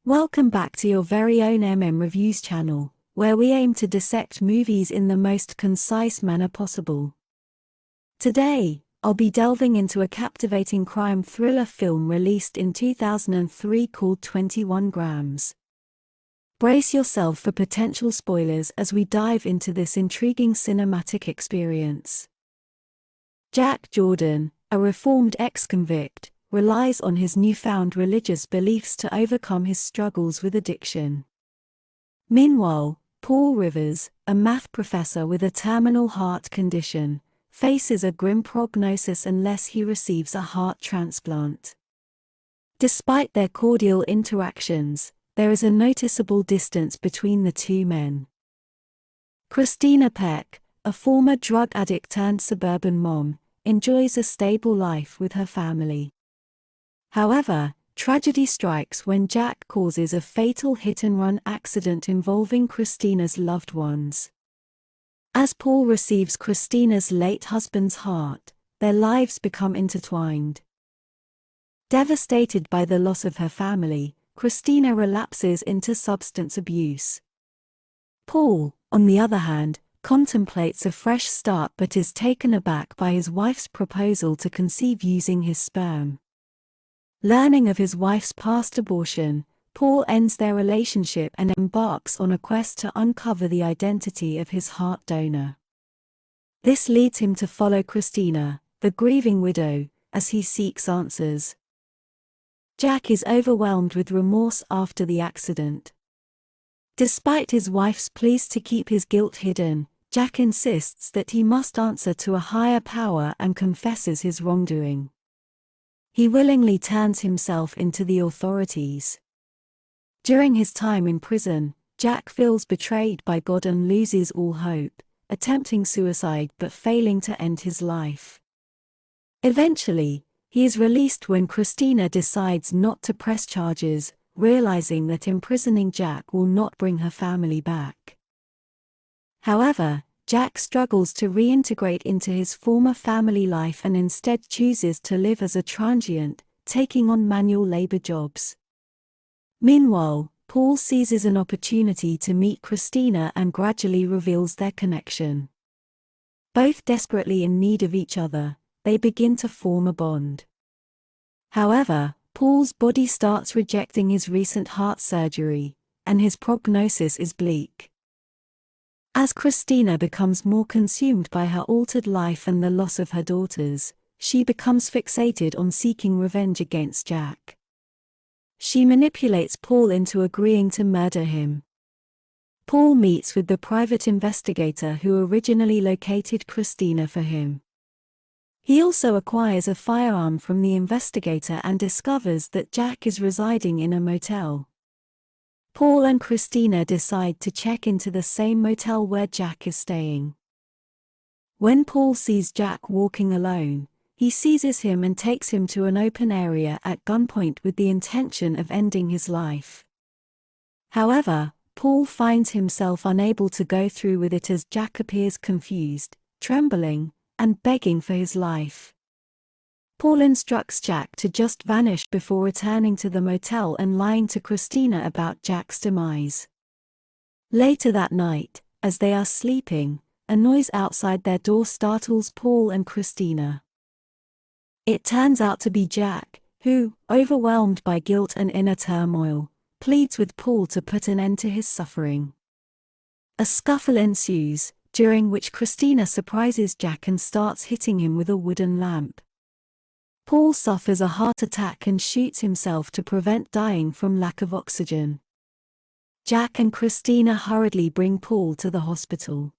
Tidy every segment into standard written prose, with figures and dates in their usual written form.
Welcome back to your very own Reviews channel, where we aim to dissect movies in the most concise manner possible. Today, I'll be delving into a captivating crime thriller film released in 2003 called 21 Grams. Brace yourself for potential spoilers as we dive into this intriguing cinematic experience. Jack Jordan, a reformed ex-convict, relies on his newfound religious beliefs to overcome his struggles with addiction. Meanwhile, Paul Rivers, a math professor with a terminal heart condition, faces a grim prognosis unless he receives a heart transplant. Despite their cordial interactions, there is a noticeable distance between the two men. Christina Peck, a former drug addict turned suburban mom, enjoys a stable life with her family. However, tragedy strikes when Jack causes a fatal hit-and-run accident involving Christina's loved ones. As Paul receives Christina's late husband's heart, their lives become intertwined. Devastated by the loss of her family, Christina relapses into substance abuse. Paul, on the other hand, contemplates a fresh start but is taken aback by his wife's proposal to conceive using his sperm. Learning of his wife's past abortion, Paul ends their relationship and embarks on a quest to uncover the identity of his heart donor. This leads him to follow Christina, the grieving widow, as he seeks answers. Jack is overwhelmed with remorse after the accident. Despite his wife's pleas to keep his guilt hidden, Jack insists that he must answer to a higher power and confesses his wrongdoing. He willingly turns himself into the authorities. During his time in prison, Jack feels betrayed by God and loses all hope, attempting suicide but failing to end his life. Eventually, he is released when Christina decides not to press charges, realizing that imprisoning Jack will not bring her family back. However, Jack struggles to reintegrate into his former family life and instead chooses to live as a transient, taking on manual labor jobs. Meanwhile, Paul seizes an opportunity to meet Christina and gradually reveals their connection. Both desperately in need of each other, they begin to form a bond. However, Paul's body starts rejecting his recent heart surgery, and his prognosis is bleak. As Christina becomes more consumed by her altered life and the loss of her daughters, she becomes fixated on seeking revenge against Jack. She manipulates Paul into agreeing to murder him. Paul meets with the private investigator who originally located Christina for him. He also acquires a firearm from the investigator and discovers that Jack is residing in a motel. Paul and Christina decide to check into the same motel where Jack is staying. When Paul sees Jack walking alone, he seizes him and takes him to an open area at gunpoint with the intention of ending his life. However, Paul finds himself unable to go through with it as Jack appears confused, trembling, and begging for his life. Paul instructs Jack to just vanish before returning to the motel and lying to Christina about Jack's demise. Later that night, as they are sleeping, a noise outside their door startles Paul and Christina. It turns out to be Jack, who, overwhelmed by guilt and inner turmoil, pleads with Paul to put an end to his suffering. A scuffle ensues, during which Christina surprises Jack and starts hitting him with a wooden lamp. Paul suffers a heart attack and shoots himself to prevent dying from lack of oxygen. Jack and Christina hurriedly bring Paul to the hospital.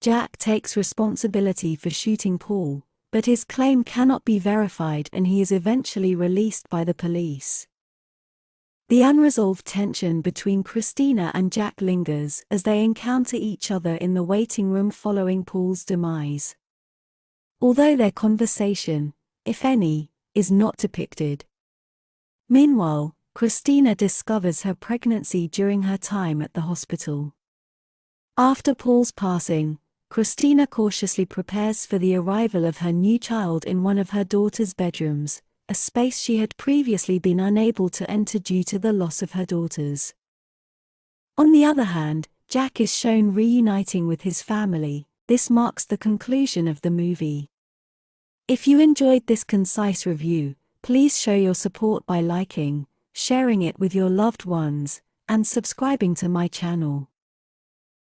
Jack takes responsibility for shooting Paul, but his claim cannot be verified and he is eventually released by the police. The unresolved tension between Christina and Jack lingers as they encounter each other in the waiting room following Paul's demise. Although their conversation, if any, is not depicted. Meanwhile, Christina discovers her pregnancy during her time at the hospital. After Paul's passing, Christina cautiously prepares for the arrival of her new child in one of her daughter's bedrooms, a space she had previously been unable to enter due to the loss of her daughters. On the other hand, Jack is shown reuniting with his family. This marks the conclusion of the movie. If you enjoyed this concise review, please show your support by liking, sharing it with your loved ones, and subscribing to my channel.